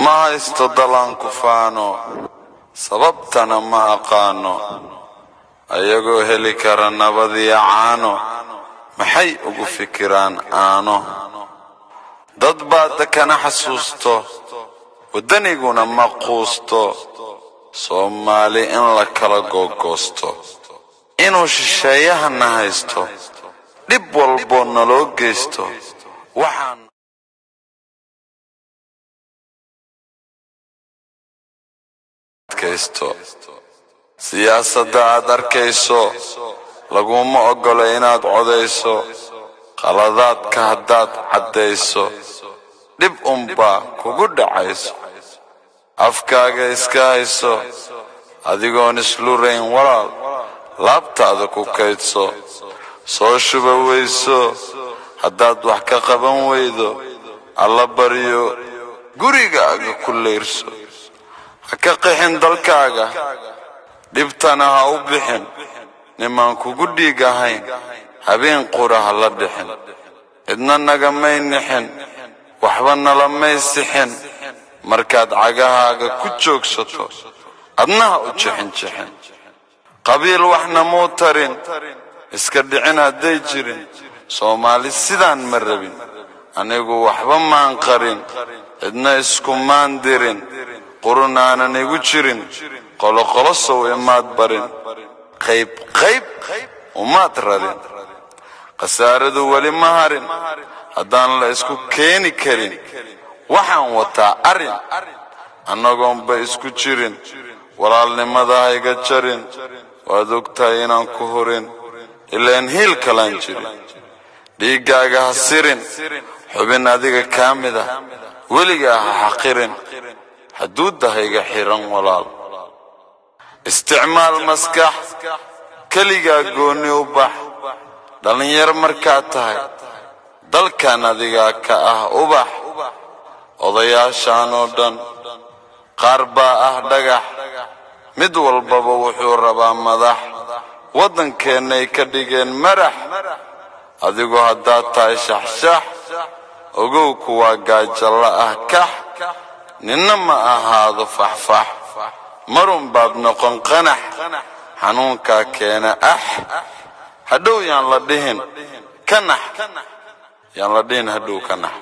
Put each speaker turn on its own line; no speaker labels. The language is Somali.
ma haysto dalaan ku faano sababtana ma aqaano ayagoo heli kara nabad iyo caano maxay ugu fikiraan aano dad baa dakana xasuusto wadaniguna ma quusto Soomaali in la kala googoosto inuu shisheeyahana haysto dhib walbo naloo geysto waxaan siyaasadda aad arkayso laguma ogolo inaad codayso qaladaadka haddaad caddayso dhib unbaa kugu dhacayso afkaaga iska hayso adigoon islurayn walaal laabtaada ku kaydso soo shuba weyso haddaad wax ka qaban weydo alla baryo gurigaaga ku leyrso ha ka qixin dalkaaga dhibtana ha u bixin nimaan kugu dhiig ahayn habeen qura ha la dhixin cidna nagamay nixin waxba nalamay sixin markaad cagahaaga ku joogsato adna ha u jixin qabiil waxna muu tarin iska dhicin hadday jirin Soomaali sidaan ma rabin anigu waxba maan qarin cidna isku maan dirin qurun aanan igu jirin qolo sow imaad barin qayb umaad rarin qasaaradu weli ma harin haddaan la isku keeni karin waxaan wataa arrin annagoonba isku jirin walaalnimada ha iga jarin waad ogtahay inaan ku horin ilaan hiil kalaan jirin dhiiggaaga ha sirin xubin adiga kaa mid ah weligaa ha xaqirin xuduudda ha iga xiran walaal isticmaal maskax keligaa gooni u bax dhalinyar markaad tahay dalkan adigaa ka ah ubax odayaashaan oo dhan qaar baa ah dhagax mid walbaba wuxuu rabaa madax waddankeennay ka dhigeen marax adigu haddaad tahay shaxshax ogow kuwaa gaajalla ah kax ninna ma ahaado faxfax marun baad noqon qanax xanuunkaa keena hadhow yaan la dhihin kanax yaan la dhihin hadhow kanax